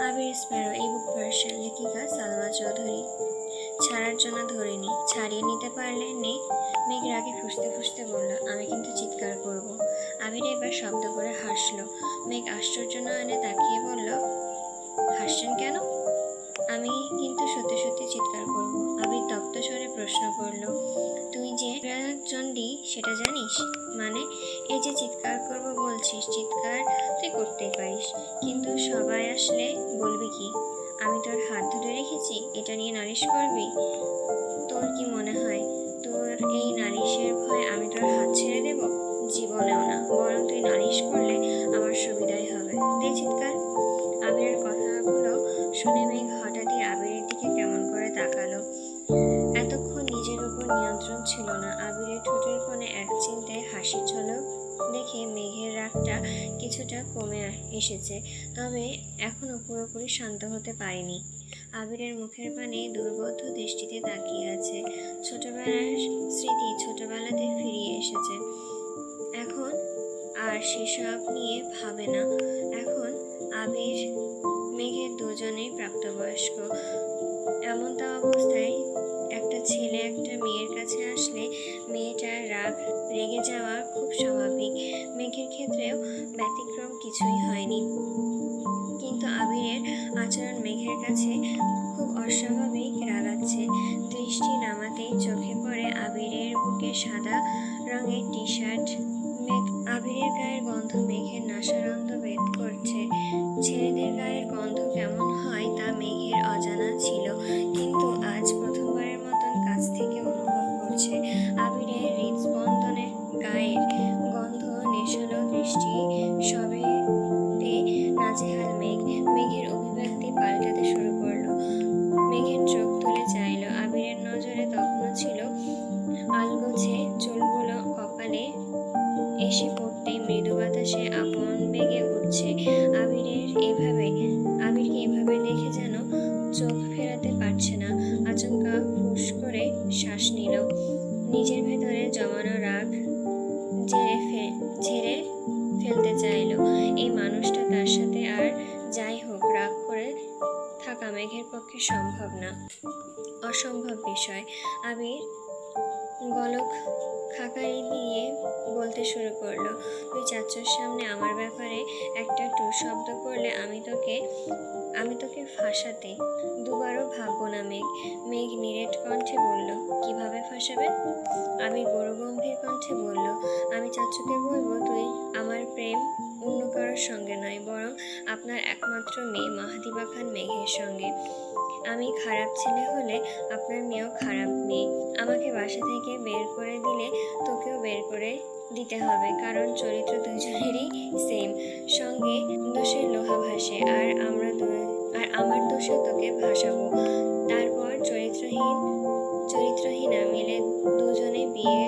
আবির Sparrow এই বুক version লেখিকা সালমা চৌধুরী। ছাড়ার জন্য ধরিনি, ছাড়িয়ে নিতে পারলে নে। মেঘ রাগে ফুঁসতে ফুঁসতে বলল, আমি কিন্তু চিৎকার করব। আবির এবার শব্দ করে হাসলো। মেঘ আশ্চর্য নয়নে তাকিয়ে বলল, হাসছেন কেন? আমি কিন্তু সত্যি সত্যি চিৎকার করব। আবির তপ্ত স্বরে প্রশ্ন করল, তুই যে চণ্ডী সেটা জানিস? মানে এই যে চিৎকার করব বলছিস, চিৎকার তুই করতেই পারিস, কিন্তু সবাই আসলে বলবি কি? আমি তোর হাত ধরে রেখেছি, এটা নিয়ে নালিশ করবি? তোর কি মনে হয় তোর এই নালিশের ভয় আমি তোর হাত ছেড়ে দেব? জীবনেও না, বরং তুই নালিশ করলে আমার সুবিধাই হবে। দে চিৎকার। আবিরের কথাগুলো শুনে মেঘ হঠাৎই আবিরের দিকে কেমন করে তাকালো। এতক্ষণ নিজের উপর নিয়ন্ত্রণ ছিল না। আবিরের ঠোঁটের কোণে এক চিনতে হাসি ঝলক দেখে মেঘের রাগটা কিছুটা কমে এসেছে, তবে এখনো পুরোপুরি শান্ত হতে পারেনি। আবিরের মুখের পানে দুর্বোধ্য দৃষ্টিতে তাকিয়ে আছে। ছোটবেলার স্মৃতি ছোটবেলাতে ফিরিয়ে এসেছে। এখন আর সেসব নিয়ে ভাবে না। এখন আবির মেঘের দুজনেই প্রাপ্তবয়স্ক। এমনটা অবস্থায় একটা ছেলে একটা মেয়ের কাছে আসলে মেয়েটার রেগে যাওয়া খুব স্বাভাবিক। মেঘের ক্ষেত্রেও ব্যতিক্রম কিছুই হয়নি, কিন্তু আবিরের আচরণ মেঘের কাছে খুব অস্বাভাবিক রাগাচ্ছে। দৃষ্টি নামাতেই চোখে পড়ে আবিরের বুকে সাদা রঙের টি শার্ট। আবিরের গায়ের গন্ধ মেঘের নাসারন্ধ ভেদ করছে। ছেলেদের গায়ের গন্ধ কেমন হয় তা মেঘের অজানা ছিল, কিন্তু আজ প্রথমবারের মতন কাছ থেকে অনুভব করছে। আবিরের হৃদস্পন্দনের গায়ের গন্ধ, নেশালো দৃষ্টি, সবেতে নাজেহাল মেঘ। মেঘের অভিব্যক্তি পাল্টাতে শুরু করলো। মেঘের চোখ তুলে চাইল। আবিরের নজরে তখনও ছিল আলগোছে চুলগুলো কপালে এসে পড়তেই মৃদু বাতাসে আপন বেগে উঠছে। আবিরকে এভাবে দেখে যেন চোখ ফেরাতে পারছে না। আচমকা ফুস করে শ্বাস নিল। নিজের ভেতরে জমানো রাগ ঝেড়ে ফেলতে চাইল। এই মানুষটা তার সাথে আর যাই হোক রাগ করে থাকা মেঘের পক্ষে সম্ভব না, অসম্ভব বিষয়। আবির গলক খাকারি দিয়ে বলতে শুরু করলো, তুই চাচ্চুর সামনে আমার ব্যাপারে একটা টু শব্দ করলে আমি তোকে ফাঁসাতে দুবারও ভাববো না। মেঘ নিরেট কণ্ঠে বলল, কিভাবে ফাঁসাবেন? আমি গরুগম্ভীর কণ্ঠে বলল, আমি চাচ্চুকে বলবো তুই আমার প্রেম অন্য কারোর সঙ্গে নয়, বরং আপনার একমাত্র মেয়ে মাহদিবা খান মেঘের সঙ্গে। আমি খারাপ ছেলে হলে আপনার মেয়েও খারাপ মেয়ে। আমাকে বাসা থেকে বের করে দিলে তোকেও বের করে দিতে হবে, কারণ চরিত্র দুজনেরই সেম। সঙ্গে দোষের লোহা ভাসে, আর আমার দোষে তোকে ভাসাবো। তারপর চরিত্রহীনা মিলে দুজনে বিয়ে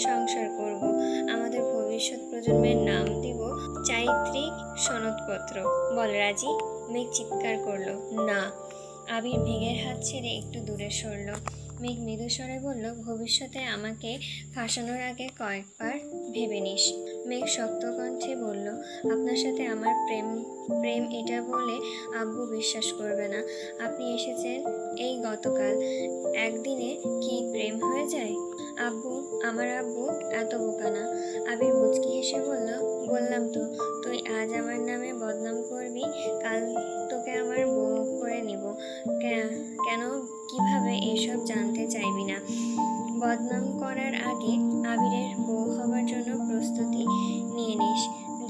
সংসার করব। আমাদের ভবিষ্যৎ প্রজন্মের নাম দিব চারিত্রিক সনদপত্র। বল রাজি? মেঘ চিৎকার করলো, না। আবির মেঘের হাত ছেড়ে একটু দূরে সরল। মেঘ মৃদু স্বরে বলল, ভবিষ্যতে আমাকে ফাঁসানোর আগে কয়েকবার ভেবে নিস। মেঘ শক্ত কণ্ঠে বলল, আপনার সাথে আমার প্রেম এটা বলে আব্বু বিশ্বাস করবে না। আপনি এসেছেন এই গতকাল, একদিনে কি প্রেম হয়ে যায়? আমার আব্বু এত বোকা না। আবির মুচকি হেসে বলল, বললাম তো তুই আজ আমার নামে বদনাম করবি, কাল তোকে আমার বউ করে নিব। কেন, কিভাবে এসব জানতে চাইবি না? বদনাম করার আগে আবিরের বউ হবার জন্য প্রস্তুতি নিয়ে নিস।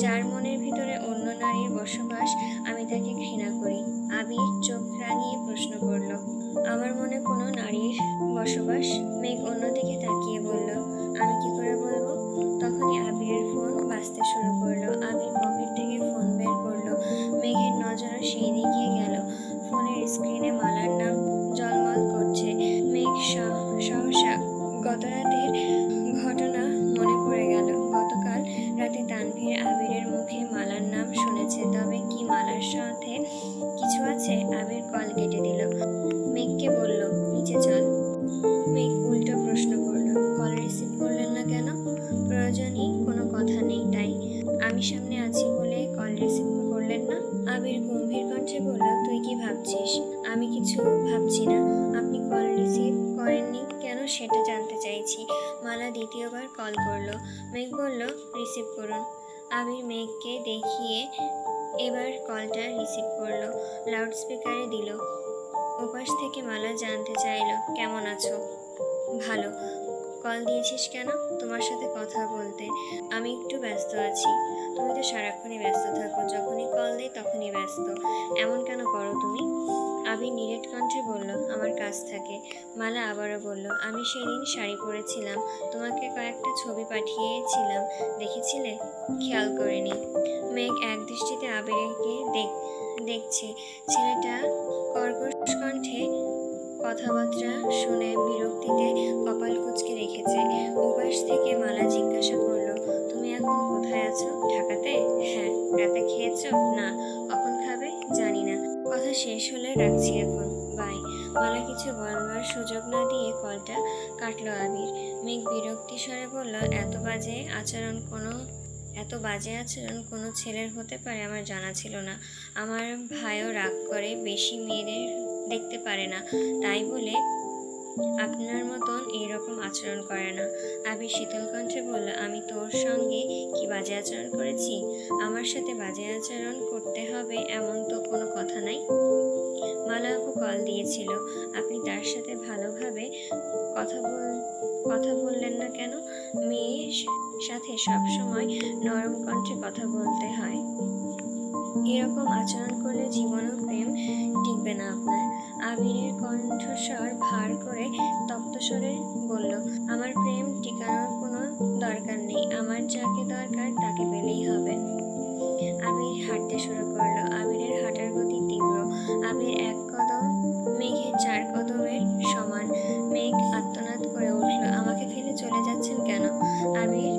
যার মনের ভিতরে অন্য নারীর বসবাস, আমি তাকে ঘৃণা করি। আবির চোখ রাঙিয়ে প্রশ্ন করল, আমার মনে কোনো নারীর বসবাস? মেঘ অন্যদিকে তাকিয়ে বলল, আমি কি করে বলবো? তখনই আবিরের ফোন বাজতে শুরু করলো। আবির পকেট থেকে ফোন বের করলো। মেঘের নজরও সেই দিকে গেল। ফোনের স্ক্রিনে মালার নাম ঝলমল করছে। মেঘ সহসা গতরাতের ঘটনা মনে পড়ে গেল। গতকাল রাতে তানভীর আবিরের মুখে মালার নাম শুনেছে, তবে কি মালার সাথে কিছু আছে? আবির কল কেটে দিল। মেঘকে বলল, নিচে চল। মেঘ উল্টো প্রশ্ন করলো, কল রিসিভ করলেন না কেন? প্রয়োজনই কোনো কথা নেই তাই। আমি সামনে আছি বলে কল রিসিভ করলেন না? আবির গম্ভীর কণ্ঠে বলল, তুই কি ভাবছিস? আমি কিছু ভাবছি না। আপনি কল রিসিভ করেননি কেন সেটা জানতে চাইছি। মালা দ্বিতীয়বার কল করলো। মেঘ বলল, রিসিভ করুন। আবির মেঘকে দেখিয়ে এবার কলটা রিসিভ করলো, লাউড স্পিকারে দিল। ওপাশ থেকে মালা জানতে চাইল, কেমন আছো? ভালো। কল দিয়েছিস কেন? তোমার সাথে কথা বলতে। আমি একটু ব্যস্ত আছি। তুমি তো সারাক্ষণই ব্যস্ত থাকো, যখনই কল দেই তখনই ব্যস্ত। এমন কেন করো তুমি? আবির নিরেট কণ্ঠে বলল, আমার কাজ থাকে। মালা আবারও বলল, আমি সেদিন শাড়ি পরেছিলাম, তোমাকে কয়েকটা ছবি পাঠিয়েছিলাম, দেখেছিলে? খেয়াল করিনি। মেঘ এক দৃষ্টিতে আবিরকে দেখছে। ছেলেটা কর্কশ কণ্ঠে কথাবার্তা শুনে বিরক্তিতে কপাল কুঁচকে রেখেছে। ওপাশ থেকে মালা জিজ্ঞাসা করলো, তুমি এখন কোথায় আছো? ঢাকাতে? হ্যাঁ। রাতে খেয়েছো? না। কখন খাবে? জানি না। কথা শেষ হলে রাখছি এখন, বাই। মালা কিছু বলবার সুযোগ না দিয়ে কলটা কাটলো আবির। মেঘ বিরক্তি স্বরে বলল, এত বাজে আচরণ কোনো ছেলের হতে পারে আমার জানা ছিল না। আমার ভাইও রাগ করে, বেশি মেয়েদের দেখতে পারে না, তাই বলে আপনার মতন এইরকম আচরণ করে না। আবির শীতল কণ্ঠে বলল, আমি তোর সঙ্গে কি বাজে আচরণ করেছি? আমার সাথে বাজে আচরণ করতে হবে এমন তো কোনো কথা নাই। মালা আপু কল দিয়েছিল, আপনি তার সাথে ভালোভাবে কথা বললেন না কেন? মেয়ের সাথে সবসময় নরম কণ্ঠে কথা বলতে হয়। এরকম আচরণ করলে জীবনও প্রেম টিকবে না আপনার। আবিরের কণ্ঠস্বর ভার করে তপ্তস্বরে বলল, আমার প্রেম টিকানোর কোনো দরকার নেই। আমার যাকে দরকার তাকে পেলেই হবে। আবির হাঁটতে শুরু করলো। আবিরের হাঁটার গতি তীব্র। আবির এক কদম মেঘের 4 কদমের সমান। মেঘ আর্তনাদ করে উঠল, আমাকে ফেলে চলে যাচ্ছেন কেন? আবির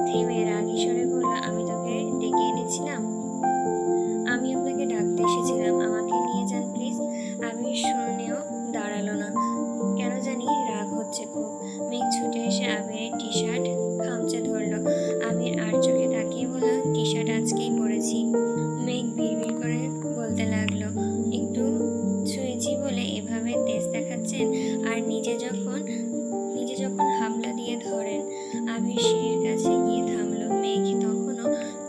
থেমে রাগী স্বরে বলল, আমি তোকে ডেকে এনেছিলাম? আমি আপনাকে ডাকতে এসেছিলাম, আমাকে নিয়ে যান প্লিজ। আবির শুনেও দাঁড়ালো না, কেন জানি রাগ হচ্ছে খুব। মেঘ ছুটে এসে আবিরের টি শার্ট খামচে ধরলো। আবির আর চোখে তাকিয়ে বলল, টি শার্ট আজকেই পরেছি। মেঘ বিড়বিড় করে বলতে লাগলো, একটু ছুঁয়েছি বলে এভাবে তেজ দেখাচ্ছেন? আর নিজে যখন হামলা দিয়ে ধরেন। আবির সিঁড়ির কাছে গিয়ে থামলো। মেঘ তখনও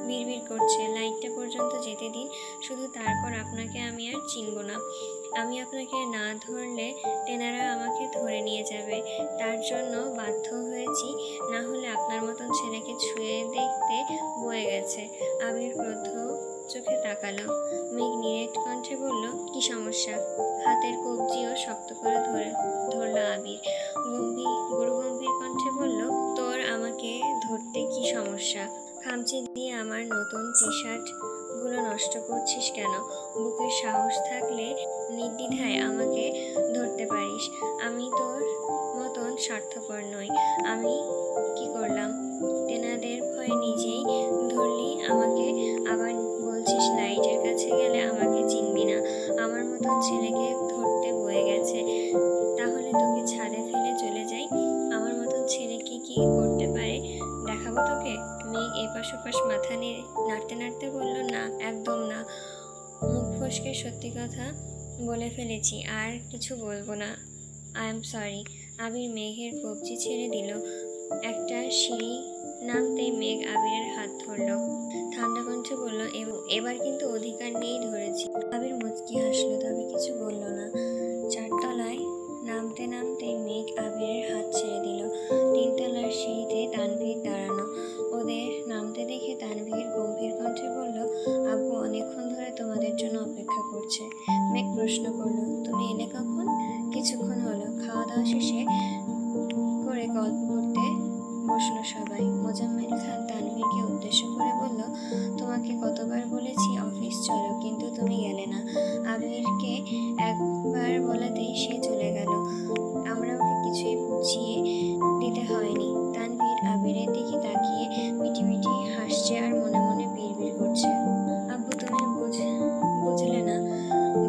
বিড়বিড় করছে, লাইটটা পর্যন্ত যেতে দিন, শুধু তারপর আপনাকে আমি আর চিনব না। আমি আপনাকে না ধরলে তেনারা আমাকে ধরে নিয়ে যাবে, তার জন্য বাধ্য হয়েছি, না হলে আপনার মতন ছেলেকে ছুঁয়ে দেখতে বয়ে গেছে। আবির ক্রোধ চোখে তাকালো। মেঘ নিরেট কণ্ঠে বলল, কি সমস্যা? হাতের কবজিও শক্ত করে ধরল আবির। গুরুগম্ভীর কণ্ঠে বলল, তোর আমাকে ধরতে কি সমস্যা? খামচি দিয়ে আমার নতুন টি শার্ট গুলো নষ্ট করছিস কেন? বুকের সাহস থাকলে নির্দ্বিধায় আমাকে ধরতে পারিস। আমি তোর মতন স্বার্থপর নই। আমি কি করলাম? তেনাদের ভয়ে নিজেই ধরলি আমাকে, আবার বলছিস লাইটের কাছে গেলে আমাকে চিনবি না। আমার মতন ছেলেকে ধরতে বয়ে গেছে, তাহলে তোকে ছাদে ফেলে চলে যাই। আমার মতন ছেলে কি কি করতে পারে দেখাবো তোকে। মেঘ এপাশ ওপাশ মাথা নাড়তে নাড়তে বলল, না, একদম না। মুখ ফসকে সত্যি কথা বলে ফেলেছি, আর কিছু বলবো না। I am sorry. আবির মেঘের কবজি ছেড়ে দিল। একটা সিঁড়ি নামতেই মেঘ আবিরের হাত ধরল। ঠান্ডা কণ্ঠে বলল, এবার কিন্তু অধিকার নিয়েই ধরেছি। আবির মুচকি হাসলো, তবে কিছু বলল না। 4 তলায় নামতে নামতেই মেঘ আবিরের হাত ছেড়ে দিল। 3 তলার সিঁড়িতে তানভীর দাঁড়ানো। ওদের নামতে দেখে তানভীর গম্ভীর কণ্ঠে বলল, আব্বু অনেকক্ষণ ধরে তোমাদের জন্য অপেক্ষা করছে। মেঘ প্রশ্ন করলো, তুমি এলে কখন? কিছুক্ষণ হলো। খাওয়া দাওয়া শেষে করে গল্প করতে বসলো সবাই। মোজাম্মেল খান তানভীরকে উদ্দেশ্য করে বলল, তোমাকে কতবার বলেছি অফিস চলো, কিন্তু তুমি গেলে না। আবিরকে একবার বলাতেই সে চলে গেল। আমরা ওকে কিছুই বুঝিয়ে দিতে হয়নি। তানভীর আবিরের দিকে তাকিয়ে মিটিমিটি হাসছে আর মনে মনে বিড়বিড় করছে, আব্বু তুমি বুঝলে না,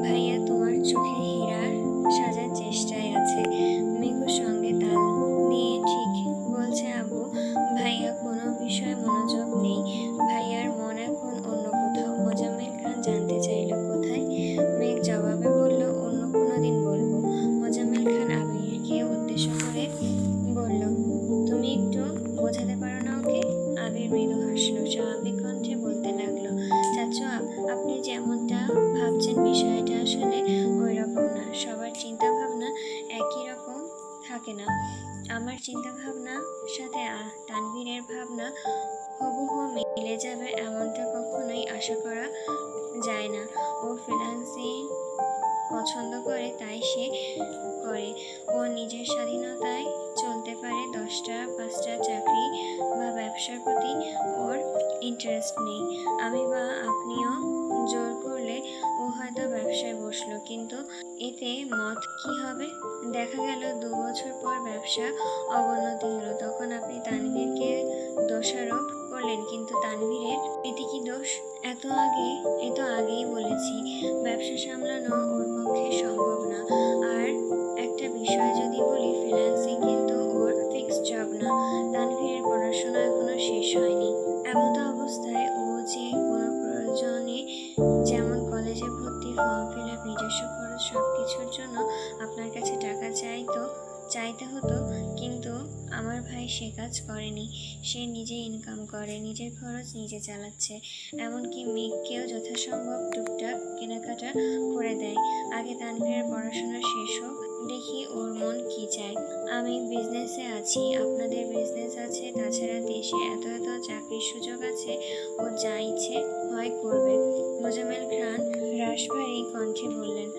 ভাইয়া তোমার চোখে হীরার সাজার চেষ্টায় আছে। মেঘুর সঙ্গে তাল দিয়ে ঠিক বলছে আব্বু, ভাইয়া কোনো বিষয়ে মনোযোগ নেই, ভাইয়ার মন এখন অন্য কোথাও। মোজাম্মেল খান জানতে ভাবছেন বিষয়টা আসলে ওই রকম না। সবার চিন্তা ভাবনা একই রকম থাকে না। আমার চিন্তা ভাবনার সাথে তানভীরের ভাবনা হুবহু মিলে যাবে এমনটা কখনোই আশা করা যায় না। ও ফ্রিল্যান্সিং পছন্দ করে, তাই সে করে। ও নিজের স্বাধীনতায় চলতে পারে। 10টা 5টা চাকরি বা ব্যবসার প্রতি ওর ইন্টারেস্ট নেই। আমি বা আপনিও জোর করলে ও হয়তো ব্যবসায় বসলো, কিন্তু এতে মত কি হবে? দেখা গেল 2 বছর পর ব্যবসা অবনতি হলো, তখন আপনি তানভীরকে দোষারোপ করলেন, কিন্তু তানভীরের এতে কি দোষ? এ তো আগেই বলেছি, ব্যবসা সামলানো ওর পক্ষে সম্ভব না। আর একটা বিষয় যদি বলি, ফ্রিল্যান্সিং কিন্তু ওর ফিক্সড জব না। তানভীরের পড়াশোনা এখনো শেষ হয়নি। এমতো অবস্থায় ও যে কোনো প্রয়োজনে, যেমন কলেজে ভর্তি, ফর্ম ফিল আপ, নিজস্ব খরচ, সবকিছুর জন্য আপনার কাছে টাকা চাইতে হতো, কিন্তু আমার ভাই সে কাজ করেনি। সে নিজে ইনকাম করে, নিজের খরচ নিজে চালাচ্ছে। এমনকি মেঘকেও যথাসম্ভব টুকটাক কেনাকাটা করে দেয়। আগে তানভীরের পড়াশোনা শেষ হোক, দেখি ওর মন কি চায়। আমি বিজনেসে আছি, আপনাদের বিজনেস আছে, তাছাড়া দেশে এত এত চাকরির সুযোগ আছে। ওর যা ইচ্ছে হয় করবে। মোজাম্মেল খান রাশভারী কণ্ঠে বললেন,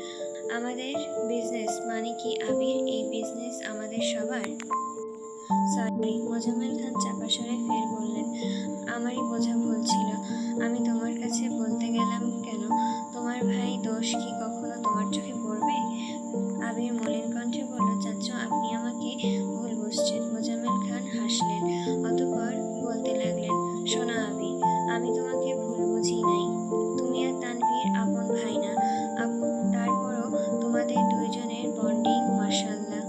আমাদের বিজনেস মানে কি আবির? এই বিজনেস আমাদের সবার। সরি, মোজাম্মেল খান চাপা স্বরে ফের বললেন, আমারই বোঝা ভুল ছিল। আমি তোমার কাছে বলতে গেলাম কেন? তোমার ভাই দোষ কি কখনো তোমার চোখে পড়বে? আবির মলিন কণ্ঠে বলল, চাচু, আপনি আমাকে ভুল বুঝছেন। মোজাম্মেল খান হাসলেন, অতঃপর বলতে লাগলেন, শোনো আবির, আমি তোমাকে ভুল বুঝি নাই। তুমি আর তানভীর আপন ভাই না, তারপরও তোমাদের দুইজনের বন্ডিং মাশাআল্লাহ।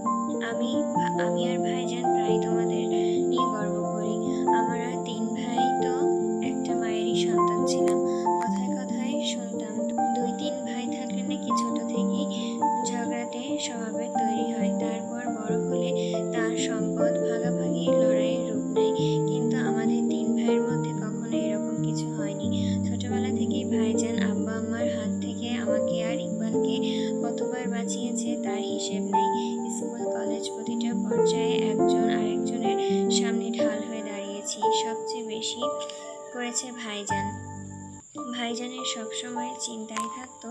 আমি আর ভাইজান প্রায় তোমাদের নিয়ে গর্ব করি। আমরা 3 ভাই তো একটা মায়েরই সন্তান ছিলাম। কথায় কথায় শুনতাম 2-3 ভাই থাকলে নাকি ছোট থেকেই ঝগড়াটে স্বভাবের তৈরি হয়, তারপর বড় হলে তার সম্পদ ভাগাভাগির লড়াইয়ের রূপ নেয়। কিন্তু আমাদের 3 ভাইয়ের মধ্যে কখনো এরকম কিছু হয়নি। ছোটবেলা থেকেই ভাইজান আব্বা আম্মার হাত থেকে আমাকে আর ইকবালকে কতবার বাঁচিয়েছে তার হিসেব নেই। স্কুল কলেজ প্রতিটা পর্যায়ে একজন আরেকজনের সামনে ঢাল হয়ে দাঁড়িয়েছি। সবচেয়ে বেশি করেছে ভাইজান। ভাইজানের সবসময় চিন্তাই থাকতো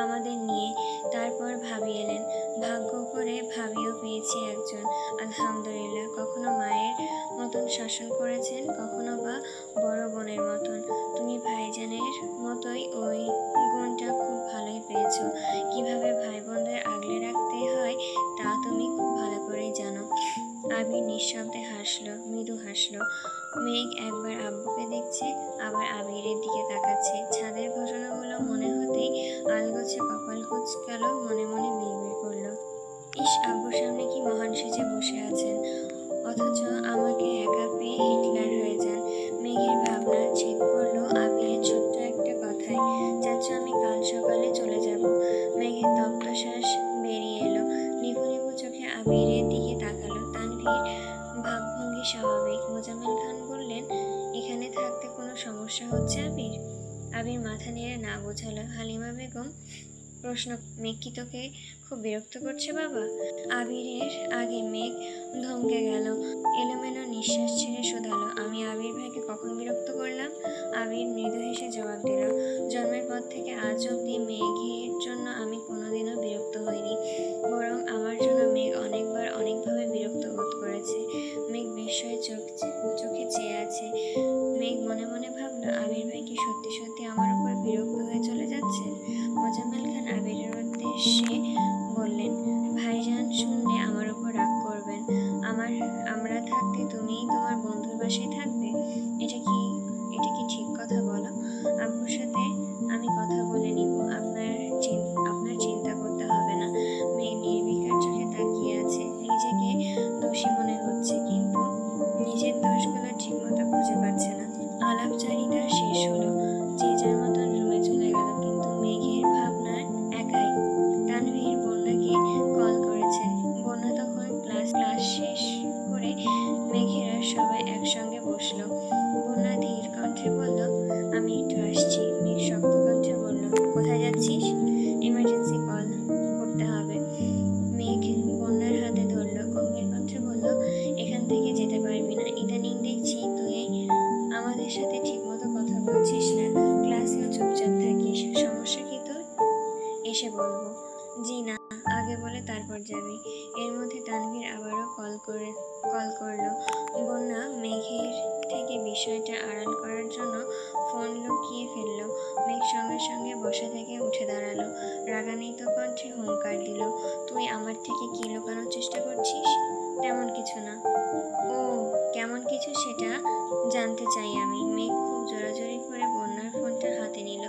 আমাদের নিয়ে। তারপর ভাবি এলেন, ভাগ্য করে ভাবিও পেয়েছি একজন, আলহামদুলিল্লাহ। কখনো মায়ের মতন শাসন করেছেন, কখনো বা বড় বোনের মতন। তুমি ভাইজানের মতোই ওই গুণটা খুব ভালোই পেয়েছো। কিভাবে ভাই বোনদের আগলে রাখতে হয় তা তুমি খুব ভালো করেই জানো। আবির নিঃশব্দে হাসলো, মৃদু হাসলো। মেঘ একবার আব্বুকে দেখছে, আবার আবিরের দিকে তাকাচ্ছে। ছাদের ঘটনাগুলো মনে হতেই আলগোছে কপাল কুঁচকাল, মনে মনে বিড়বিড় করলো, ইস, আব্বুর সামনে কি মহান সেজে বসে আছেন, অথচ আমাকে একা পেয়ে হিটলার হয়ে যান। মেঘের ভাবনার ছেদ পড়লো আবিরের ছোট্ট একটা কথায়, চাচু, আমি কাল সকালে চলে যাব। মেঘের তপ্তশ্বাস বেরিয়ে এলো, নিভু নিভু চোখে আবিরের দিকে তাকালো। তানভীর ভাবভঙ্গি স্বাভাবিক। মোজাম্মেল খান বললেন, এখানে থাকতে কোনো সমস্যা হচ্ছে আবির? আবির মাথা নেড়ে না বোঝালো। হালিমা বেগম প্রশ্ন, মেঘ কি তোকে খুব বিরক্ত করছে বাবা? আবিরের আগে মেঘ ধমকে গেল, এলোমেলো নিঃশ্বাস ছেড়ে শোধালো, আমি আবির ভাইকে কখন বিরক্ত করলাম? আবির মৃদু হেসে জবাব দিল, জন্মের পর থেকে আজ অবধি মেঘের জন্য আমি কোনোদিনও বিরক্ত হইনি, বরং আমার জন্য মেঘ অনেকবার অনেকভাবে বিরক্ত বোধ করেছে। মেঘ বিস্ময়ে চোখে চেয়ে আছে। মেঘ মনে মনে ভাবলো, আবির ভাই কি সত্যি সত্যি আমার উপর বিরক্ত হয়ে চলে যাচ্ছেন? মোজাম্মেল খান আবিরের উদ্দেশ্যে বললেন, ভাইজান শুনলে আমার উপর রাগ করবেন। আমরা থাকতে তুমিই তোমার বন্ধুর বাসায় থাকবে? এটা কি ঠিক কথা বলো? আব্বুর সাথে আমি কথা বলে নিব, আপনার চিন্তা করতে হবে না। মেয়ে নির্বিকার চোখে তাকিয়ে আছে। নিজেকে দোষী মনে হচ্ছে, কিন্তু নিজের দোষগুলো ঠিকমতো খুঁজে পাচ্ছে না। আলাপচারিতা শেষ হলো, যে যার মতন রুমে চলে গেল, কিন্তু মেঘের ভাবনার একাই। তানভীর বন্যাকে কল করেছে। বন্যা তখন ক্লাস শেষ করে মেঘেরা সবাই একসঙ্গে বসলো। বন্যা ধীর কণ্ঠে বলল, আমি একটু আসছি। মেঘ শক্ত কণ্ঠে বলল, সঙ্গে সঙ্গে বসা থেকে উঠে দাঁড়ালো। রাগান্বিত কণ্ঠে হুঙ্কার দিল, তুই আমার থেকে কি লুকানোর চেষ্টা করছিস? তেমন কিছু না। ও কেমন কিছু সেটা জানতে চাই আমি। মেঘ খুব জোরাজোরি করে বন্যার ফোনটা হাতে নিল।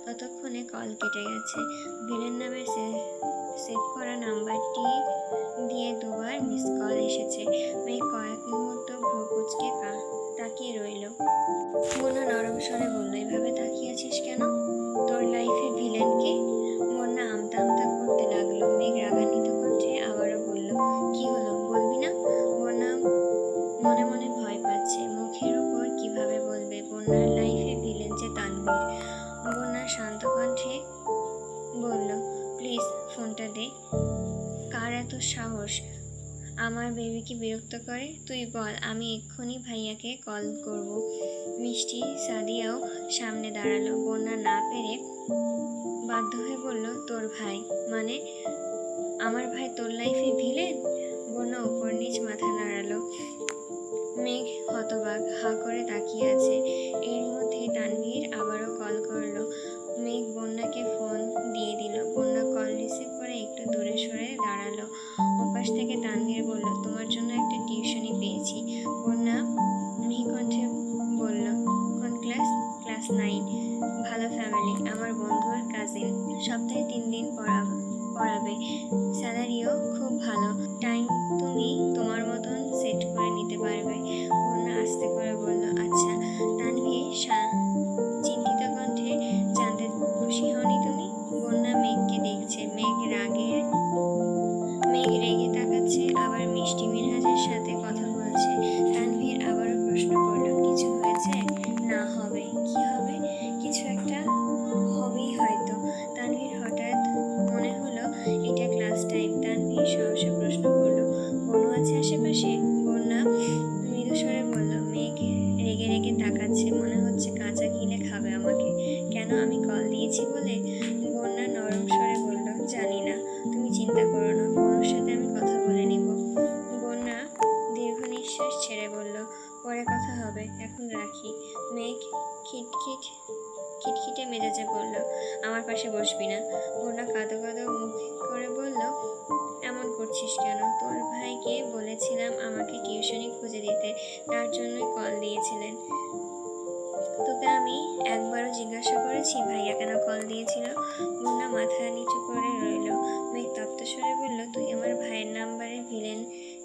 ততক্ষণে কল কেটে গেছে। ভিলেন নামের সেভ করা নাম্বারটি দিয়ে দুবার মিস কল এসেছে। মেঘ কয়েক মুহূর্ত ভ্রু কুঁচকে তাকিয়ে রইল। বন্যা নরম স্বরে বলল, এভাবে তাকিয়ে আছিস কেন? তোর লাইফে ভিলেনকে? বন্যা আমতা আমতা করতে লাগলো। মেঘ রাগান্বিত কণ্ঠে আবারও বলল, কি হলো, বলবি না? বন্যা মনে মনে ভয় পাচ্ছে, মুখের উপর কিভাবে বলবে বন্যার লাইফে ভিলেন যে তানভীর। বন্যা শান্ত কণ্ঠে বলল, প্লিজ ফোনটা দে। কার এত সাহস আমার বেবিকে বিরক্ত করে? তুই বল, আমি এক্ষুনি ভাইয়াকে কল করব। মিষ্টি সাদিয়াও সামনে দাঁড়ালো। বন্যা না পেরে বাধ্য হয়ে বলল, তোর ভাই মানে? আমার ভাই তোর লাইফে ভিলেন? বন্যা উপর নিচ মাথা নাড়ালো। মেঘ হতবাক, হা করে তাকিয়ে আছে। এর মধ্যেই তানভীর আবারও কল করলো। মেঘ বন্যাকে ফোন দিয়ে দিল। বন্যা কল রিসিভ করে একটু দূরে সরে দাঁড়ালো। ওপাশ থেকে তানভীর বলল, তোমার জন্য একটা টিউশনি পেয়েছি। বন্যা মিহিকণ্ঠে বলল, কোন ক্লাস? ক্লাস 9। ভালো ফ্যামিলি, আমার বন্ধুর কাজিন। সপ্তাহে 3 দিন পড়াবে। স্যালারিও খুব ভালো। টাইম তুমি তোমার মতন সেট করে নিতে পারবে। বন্যা আস্তে করে বলল, আচ্ছা। তানভীর চিন্তিত কণ্ঠে, জানতে খুশি হওনি তুমি? বন্যা মেঘকে দেখছে। মেঘ রেগে তাকাচ্ছে, আবার মিষ্টি মিনহাজের সাথে কথা বলছে। তানভীর আবারও প্রশ্ন করলো, কিছু হয়েছে? না, হবে। কি হবে? কিছু একটা হবেই হয়তো। তানভীর হঠাৎ মনে হলো এটা ক্লাস টাইম। তানভীর সহসা প্রশ্ন করলো, বনু আছে আশেপাশে? বন্যা মৃদু স্বরে বলল। মেঘ রেগে রেগে তাকাচ্ছে, মনে হচ্ছে কাঁচা গিলে খাবে আমাকে। কেন, আমি কল দিয়েছি বলে? বন্যা নরম স্বরে বলল, জানি না, তুমি চিন্তা করো না, বনুর সাথে আমি কথা বলে নিব। বন্যা দীর্ঘ নিঃশ্বাস ছেড়ে বলল, পরে কথা হবে, এখন রাখি। মেঘ খিটখিটে মেজাজে বলল, আমার পাশে বসবি না। বন্যা কাঁদো কাঁদো মুখ করে বলল, এমন করছিস কেন? তোর ভাইকে বলেছিলাম আমাকে টিউশনি খুঁজে দিতে, তার জন্যই কল দিয়েছিলেন। তোকে আমি একবারও জিজ্ঞাসা করেছি ভাইয়া কেন কল দিয়েছিল? বন্যা মাথা নিচু করে রইল। মেঘ তপ্ত স্বরে বলল, তুই আমার ভাইয়ের নাম্বারে ভিলেন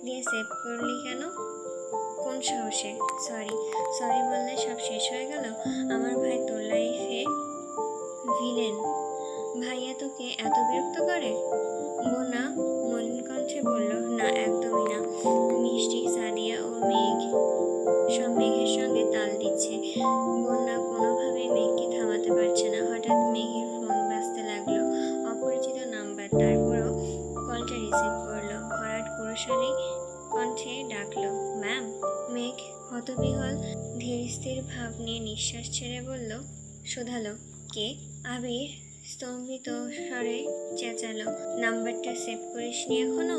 দিয়ে সেভ করলি কেন? কোন সাহসে? সরি বললে সব শেষ হয়ে গেল? আমার ভাই তোর লাইফে ভিলেন? ভাইয়া তোকে এত বিরক্ত করে? বন্যা মলিন কণ্ঠে বলল, না, একদমই না। মিষ্টি, সাদিয়া ও মেঘ সব মেঘের সঙ্গে তাল দিচ্ছে। বন্যা কোনোভাবেই মেঘকে থামাতে পারছে না। হঠাৎ মেঘের ফোন বাজতে লাগলো। অপরিচিত নাম্বার, তারপরও কলটা রিসিভ করলো। ভরাট পুরুষালী কণ্ঠে ডাকলো, ম্যাম। মেঘ হতবিহ্বল ধীর স্থির ভাব নিয়ে নিঃশ্বাস ছেড়ে বলল, শোধালো, কে? আবির স্তম্ভিত স্বরে চেঁচালো, নাম্বারটা সেভ করিসনি এখনো?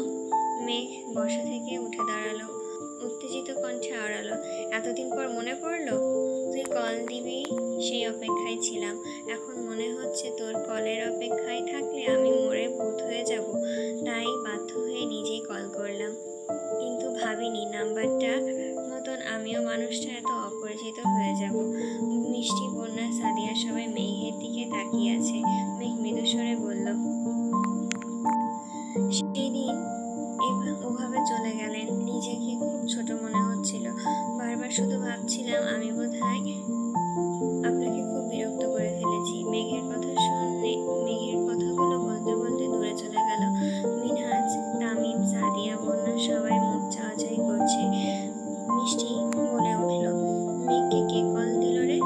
মেঘ বসা থেকে উঠে দাঁড়ালো। উত্তেজিত কণ্ঠে আওড়ালো, এতদিন পর মনে পড়লো? তুই কল দিবি সেই অপেক্ষায় ছিলাম। এখন মনে হচ্ছে তোর কলের অপেক্ষায় থাকলে আমি মরে ভূত হয়ে যাব। তাই বাধ্য হয়ে নিজেই কল করলাম। কিন্তু ভাবিনি নাম্বারটার মতন আমিও মানুষটা এত অপরিচিত হয়ে যাব। মিষ্টি, বন্যা, সাদিয়া সবাই মেঘের দিকে তাকিয়ে আছে। মেঘ মৃদু স্বরে বলল, সেদিন ওভাবে চলে গেলেন। নিজেকে খুব ছোট মনে হচ্ছিল। বারবার শুধু ভাবছিলাম আমি বোধহয় আপনাকে খুব বিরক্ত করে ফেলেছি। মেঘের কথাগুলো বলতে বলতে দূরে চলে গেল। মিনহাজ, তামিম, সাদিয়া, বন্যা সবাই মুখ চাওয়াচাই করছে। মিষ্টি বলে উঠল, মেঘকে কে কল দিল রে?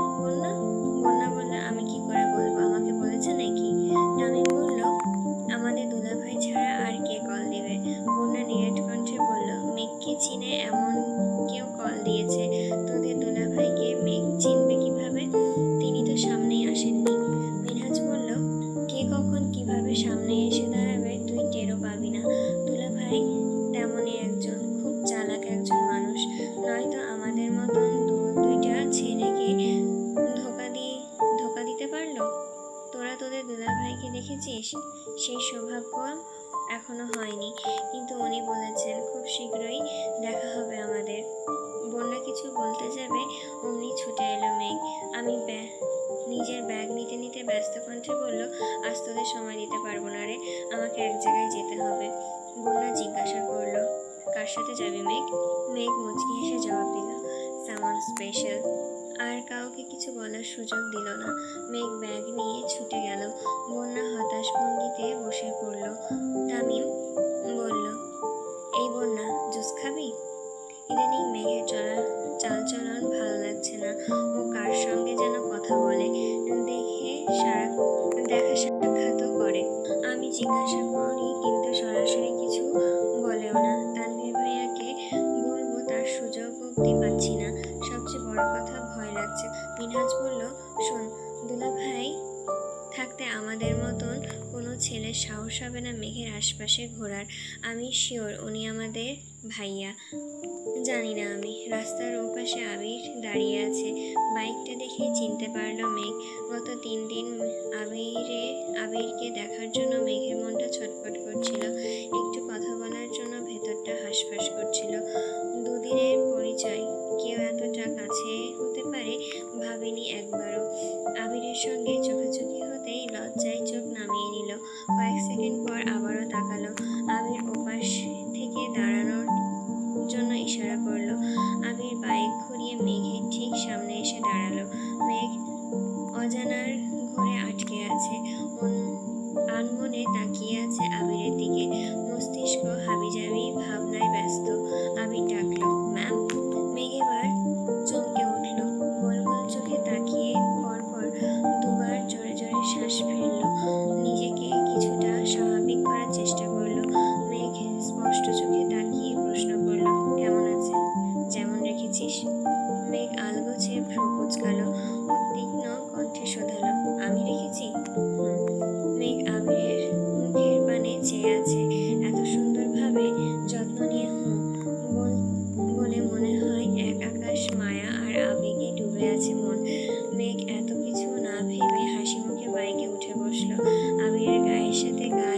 বন্যা বলল, আমি কি করে বলবো, আমাকে বলেছে নাকি? তামিম বলল, আমাদের দুলাভাই ছাড়া আর কে দুলাভাইকে দেখেছিস? সেই সৌভাগ্য এখনো হয়নি, কিন্তু উনি বলেছেন খুব শীঘ্রই দেখা হবে আমাদের। বন্যা কিছু বলতে যাবে অমনি ছুটে এলো মেঘ। আমি নিজের ব্যাগ নিতে নিতে ব্যস্ত কণ্ঠে বলল, আজ তোদের সময় দিতে পারবো না রে, আমাকে এক জায়গায় যেতে হবে। বন্যা জিজ্ঞাসা করলো, কার সাথে যাবি মেঘ? মেঘ মুচকি হেসে জবাব দিল, সামওয়ান স্পেশাল। আর কাউকে কিছু বলার সুযোগ দিল না। মেঘ ব্যাগ নিয়ে ছুটে গেল। বন্যা হতাশ ভঙ্গিতে বসে পড়ল। তামিম বলল, এই বন্যা, জুস খাবি? ইদানিং মেঘের চালচলন ভালো লাগছে না। ও কার সঙ্গে যেন কথা বলে, দেখা সাক্ষাৎও করে। আমি জিজ্ঞাসা করি, কিন্তু সরাসরি কিছু বলেও না। তানভীর ভাইয়াকে বলবো, তার সুযোগ অবধি পাচ্ছি না। সবচেয়ে বড় কথা, ভয় লাগছে। মিনহাজ বলল, শোন, দুলাভাই থাকতে আমাদের মতন কোনো ছেলের সাহস হবে না মেঘের আশপাশে ঘোরার। আমি শিওর উনি আমাদের ভাইয়া। জানি না আমি। রাস্তার ওপাশে আবির দাঁড়িয়ে আছে। বাইকটা দেখেই চিনতে পারল মেঘ। গত 3 দিন আবিরকে দেখার জন্য মেঘের মনটা ছটফট করছিল। একটু কথা বলার জন্য ভেতরটা হাঁসফাঁস করছিল। 2 দিনের পরিচয়, কেউ এতটা কাছে হতে পারে ভাবেনি একবারও। আবিরের সঙ্গে চোখাচোখি হতেই লজ্জায় চোখ নামিয়ে নিল। কয়েক সেকেন্ড পর আবারও তাকালো। আবির ওপাশ থেকে দাঁড়ানোর জন্য ইশারা করলো। আবির বাইক ঘুরিয়ে মেঘের ঠিক সামনে এসে দাঁড়ালো। মেঘ অজানার ঘরে আটকে আছে, আনমনে তাকিয়ে আছে আবিরের দিকে। মস্তিষ্ক হাবিজাবি ভাবনায় ব্যস্ত। আবির ডাকলো, ম্যাম। মেঘ এবার চমকে উঠল। গোল গোল চোখে তাকিয়ে পরপর 2 বার জোরে জোরে শ্বাস ফেলল। নিজেকে কিছুটা স্বাভাবিক করার চেষ্টা করলো। মেঘ স্পষ্ট চোখে তাকিয়ে প্রশ্ন করলো, কেমন আছে? যেমন রেখেছিস। মেঘ আলগোছে ভ্রু কুঁচকালো। তীক্ষ্ণ কণ্ঠে শোধালো, আমি রেখেছি? মেঘ আবিরের মুখের পানে চেয়ে আছে। এত সুন্দরভাবে যত্ন নিয়ে বলে মনে হয় এক আকাশ মায়া আর আবেগে ডুবে আছে মন। মেঘ এত কিছু না ভেবে হাসি মুখে বাইকে উঠে বসলো। আবিরের গায়ের সাথে গা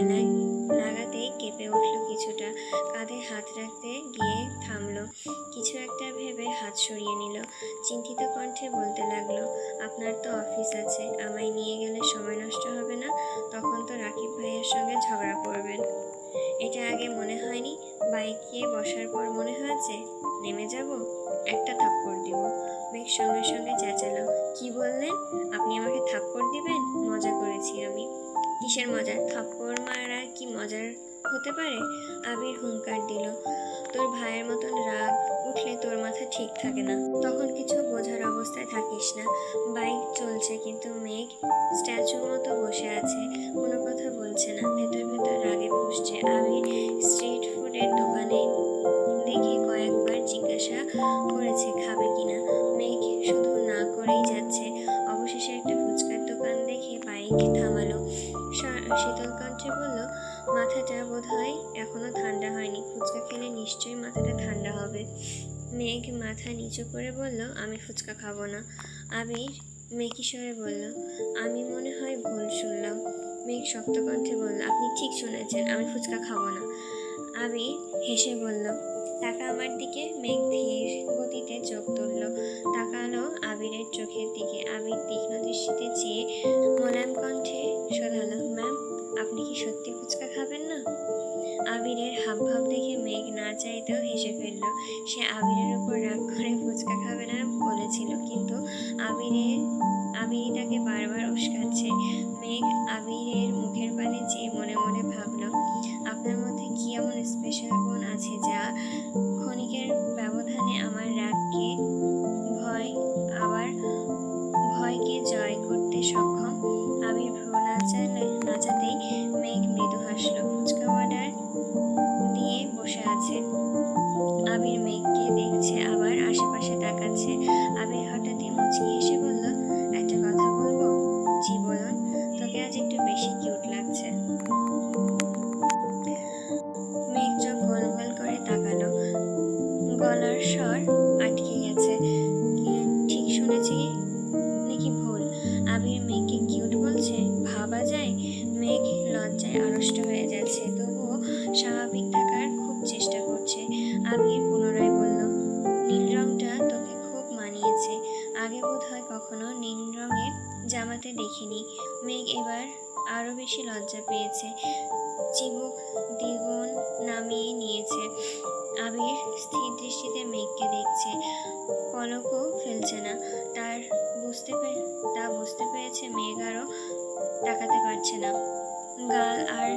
লাগাতেই কেঁপে উঠল কিছুটা। কাঁধে হাত রাখতে গিয়ে থামলো। কিছু একটা ভেবে হাত সরিয়ে নিল। চিন্তিত কণ্ঠে বলতে লাগলো, আপনার তো অফিস আছে, আমায় নিয়ে গেলে সময় নষ্ট হবে না? তখন তো রাকিব ভাইয়ের সঙ্গে ঝগড়া করবেন। এটা আগে মনে হয়নি? বাইকে বসার পর মনে হয়েছে নেমে যাব, একটা থাপ্পড় দিব। মেঘ সঙ্গে সঙ্গে চেঁচালো, কি বললেন? আপনি আমাকে থাপ্পড় দিবেন? মজা করেছি আমি। কিসের মজা? থাপ্পড় মারা কি মজার হতে পারে? আবির হুঙ্কার দিল, তোর ভাইয়ের মতন রাগ উঠলে তোর মাথা ঠিক থাকে না, তখন কিছু বোঝার অবস্থায় থাকিস না। বাইক চলছে, কিন্তু মেঘ স্ট্যাচুর মতো বসে আছে, কোনো কথা বলছে না। ভেতর ভেতর রাগে ফুঁসছে। আবির স্ট্রিট ফুডের দোকানে দেখে কয়েকবার জিজ্ঞাসা করেছে খাবে কিনা। মেঘ শুধু না করেই যাচ্ছে। অবশেষে একটা ফুচকার দোকান দেখে বাইক থামালো। শীতল কণ্ঠে বলল, মাথাটা বোধহয় এখনো ঠান্ডা হয়নি, ফুচকা খেলে নিশ্চয়ই মাথাটা ঠান্ডা হবে। মেঘ মাথা নিচু করে বলল, আমি ফুচকা খাবো না। আবির মেকি স্বরে বলল, আমি মনে হয় ভুল শুনলাম। মেঘ শক্ত কণ্ঠে বলল, আপনি ঠিক শুনেছেন, আমি ফুচকা খাবো না। আবির হেসে বলল, টাকা আমার দিকে। মেঘ ধীর গতিতে চোখ তুলল, তাকালো আবিরের চোখের দিকে। আবির তীক্ষ্ণ দৃষ্টিতে চেয়ে মোলায়েম কণ্ঠে শোধালো, ম্যাম, আপনি কি সত্যি ফুচকা খাবেন না? আবিরের হাবভাব দেখে মেঘ না চাইতেও হেসে ফেলল। সে আবিরের উপর রাগ করে ফুচকা খাবে না বলেছিল, কিন্তু আবিরই তাকে বারবার উস্কাচ্ছে। মেঘ আবিরের মুখের পানে চেয়ে মনে মনে ভাবল, আপনার মধ্যে কি এমন স্পেশাল গুণ আছে যা ক্ষণিকের ব্যবধানে আমার রাগকে ভয়কে জয় করতে সক্ষম? মেঘ এবার আরো বেশি লজ্জা পেয়েছে, চিবুক দ্বিগুণ নামিয়ে নিয়েছে। আবির স্থির দৃষ্টিতে মেঘকে দেখছে, পলকও ফেলছে না। বুঝতে পেরেছে মেঘ আরও তাকাতে পারছে না। গাল আর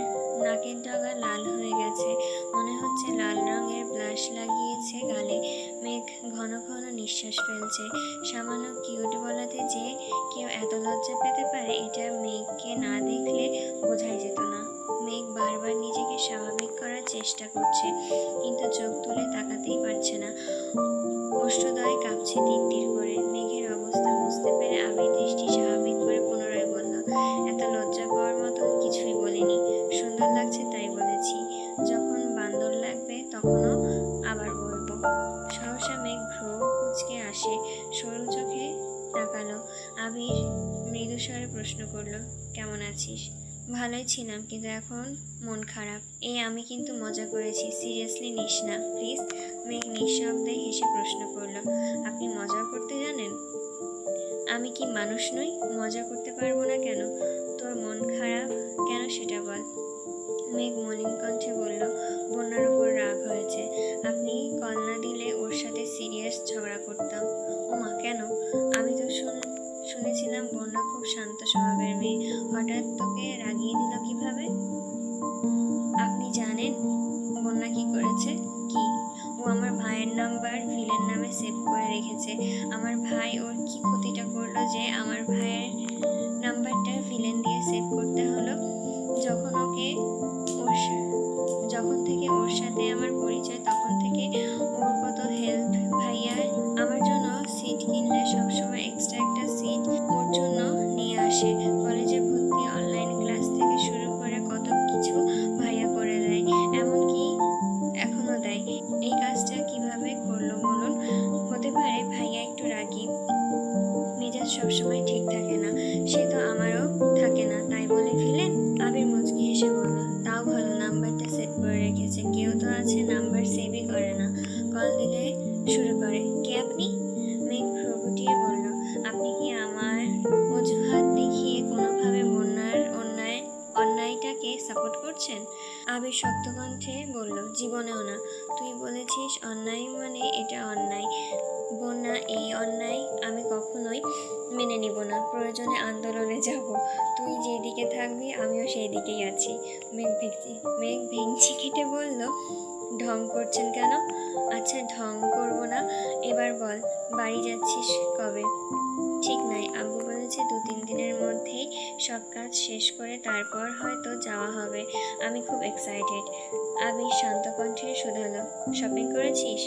নাকের ডগা লাল হয়ে গেছে, মনে হচ্ছে লাল রঙের ব্লাশ লাগিয়েছে গালে। মেঘ ঘন ঘন নিঃশ্বাস ফেলছে। সামান্য কিউট বলাতে যে কেউ এত লজ্জা পেতে পারে এটা মেঘকে না দেখলে বোঝাই যেত না। মেঘ বারবার নিজেকে স্বাভাবিক করার চেষ্টা করছে, কিন্তু চোখ তুলে তাকাতেই পারছে না। অষ্টদয় কাঁপছে তিরতির করে। মেঘের অবস্থা বুঝতে পেরে আবির দৃষ্টি স্বাভাবিক করে পুনরায় বলল, এত লজ্জা পাওয়ার মতন কিছুই বলিনি, সুন্দর লাগছে তাই বলেছি। যখন বান্দর লাগবে তখনও আবার বলবো। সহসা মেঘ ভ্রু কুঁচকে আসে, সরু চোখে তাকালো। আবির মৃদুস্বরে প্রশ্ন করলো, কেমন আছিস? ভালোই ছিলাম, কিন্তু এখন মন খারাপ। আমি কিন্তু মজা করেছি, সিরিয়াসলি নিস না প্লিজ। মেঘ নিঃশব্দে হেসে প্রশ্ন করলো, আপনি মজা করতে জানেন? আমি কি মানুষ নই? মজা করতে পারবো না কেন? তোর মন খারাপ কেন সেটা বল। মেঘ মলিন কণ্ঠে বলল, বন্যার উপর রাগ হয়েছে। আপনি কল না দিলে ওর সাথে সিরিয়াস ঝগড়া করতাম। ওমা, কেন? আমি তো শুনেছিলাম বন্যা খুব শান্ত স্বভাবের মেয়ে, হঠাৎ তোকে রাগিয়ে দিল কিভাবে? আপনি জানেন বন্যা কি করেছে? কি? ও আমার ভাইয়ের নাম্বার ভিলেন নামে সেভ করে রেখেছে। আমার ভাই ওর কি ক্ষতিটা করলো যে আমার ভাইয়ের নাম্বারটা ভিলেন দিয়ে সেভ করতে হলো? যখন থেকে ওর সাথে আমার পরিচয় তখন থেকে ওর কত হেল্প। ভাইয়া আমার জন্য সিট কিনলে সবসময় এক্সট্রা একটা সিট ওর জন্য নিয়ে আসে। কলেজে ভর্তি, অনলাইন ক্লাস থেকে শুরু করে কত কিছু ভাইয়া করে দেয়, এমনকি এখনো দেয়। এই কাজটা কিভাবে করলো বলুন? হতে পারে ভাইয়া একটু রাগী, মেজাজ সবসময় ঠিক থাকে না, সে তো আমারও থাকে না, তাই বলে ভিলেন? আবির মুচকি হেসে বলল, তাও ভালো নাম্বারটা সেভ করে রেখেছে। কেউ তো আছে নাম্বার সেভই করে না, কল দিলে শুরু করে। কে আপনি? মেঘ ভ্রু গুটিয়ে বলল, আপনি কি আমার অজুহাত দেখিয়ে কোনোভাবে বন্যার অন্যায়টাকে সাপোর্ট করছেন? আবির শক্ত কণ্ঠে বলল, জীবনেও না। তুই বলেছিস অন্যায় মানে এটা অন্যায়। বন্যা, এই অন্যায় আমি কখনোই মেনে নিব না। প্রয়োজনে আন্দোলনে যাব। তুই যেদিকে থাকবি আমিও সেই দিকেই আছি। মেঘ ভেঙচি কেটে বলল, ঢং করছেন কেন? আচ্ছা, ঢং করব না। এবার বল, বাড়ি যাচ্ছিস কবে? ঠিক নাই, আব্বু বলেছে 2-3 দিনের মধ্যেই সব কাজ শেষ করে তারপর হয়তো যাওয়া হবে। আমি খুব এক্সাইটেড। আবির শান্ত কণ্ঠে শোধালো, শপিং করেছিস?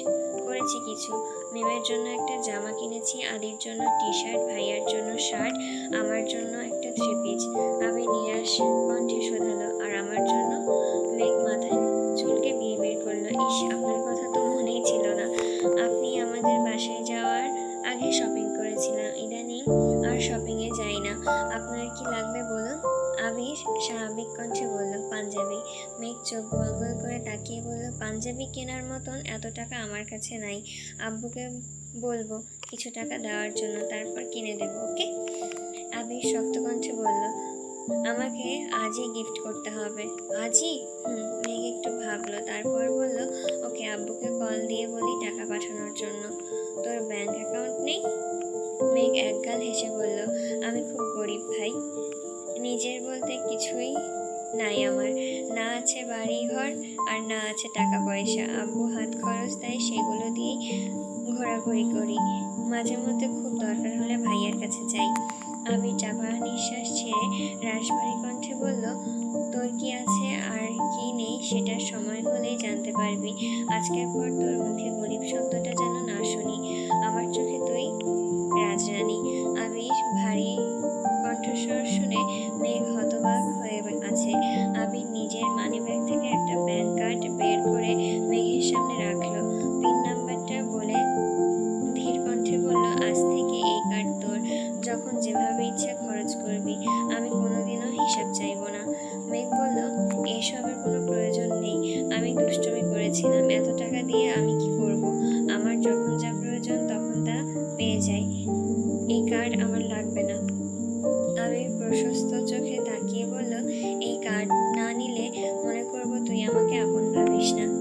করেছি কিছু। মিমের জন্য একটা জামা কিনেছি, আদির জন্য টি-শার্ট, ভাইয়ার জন্য শার্ট, আমার জন্য একটা 3 পিস। আবির নিরাশ কণ্ঠে শোধালো, আর আমার জন্য? মেঘ মাথায় চুলকে বিড়বিড় করলো, ইস, আপনার কথা তো মনেই ছিল না। আপনি আমাদের বাসায় যাওয়ার আগে শপিং করেছিলাম, ইদানিং আর শপিংয়ে যাই না। আপনার কি লাগবে বলুন? আবির স্বাভাবিক কণ্ঠে বলল, পাঞ্জাবি। মেঘ চোখ গোল গোল করে তাকিয়ে বলল, পাঞ্জাবি কেনার মতন এত টাকা আমার কাছে নাই। আব্বুকে বলবো কিছু টাকা দেওয়ার জন্য, তারপর কিনে দেবো, ওকে? আবির শক্ত কণ্ঠে বলল, আমাকে আজই গিফট করতে হবে। আজই? মেঘ একটু ভাবলো, তারপর বলল, ওকে, আব্বুকে কল দিয়ে বলি টাকা পাঠানোর জন্য। তোর ব্যাংক অ্যাকাউন্ট নেই? মেঘ একগাল হেসে বলল, আমি খুব গরিব ভাই, নিজের বলতে কিছুই নাই আমার। না আছে বাড়ি ঘর, আর না আছে টাকা পয়সা। আব্বু হাত খরচ দেয়, সেগুলো দিয়েই ঘোরাঘুরি করি। মাঝে মধ্যে খুব দরকার হলে ভাইয়ার কাছে যাই। আবির চাপা নিঃশ্বাস ছেড়ে রাশভারী কণ্ঠে বলল, তোর কি আছে আর কি নেই সেটা সময় হলেই জানতে পারবি। আজকের পর তোর মুখে গরিব শব্দটা যেন না শুনি। আমার চোখে তুই রাজরানী। আবির ভারী কণ্ঠস্বর শুনে মেঘ হতবাক হয়ে আছে। আবির নিজের মানিব্যাগ থেকে একটা ব্যাংক কার্ড বের করে মেঘের সামনে রাখলো। পিন নাম্বারটা বলে ধীর কণ্ঠে বলল, আজ থেকে এই কার্ড তোর, যখন যেভাবে ইচ্ছা খরচ করবি। আমি কোনোদিনও হিসাব চাইব না। মেঘ বলল, এসবের কোনো প্রয়োজন নেই, আমি দুষ্টুমি করেছিলাম। এত টাকা দিয়ে আমি কি করব? আমার যখন যা প্রয়োজন তখন তা পেয়ে যাই। এই কার্ড আমার লাগবে না। আবির প্রশস্ত চোখে না নিলে মনে করব তুই আমাকে আপন ভাবিস না।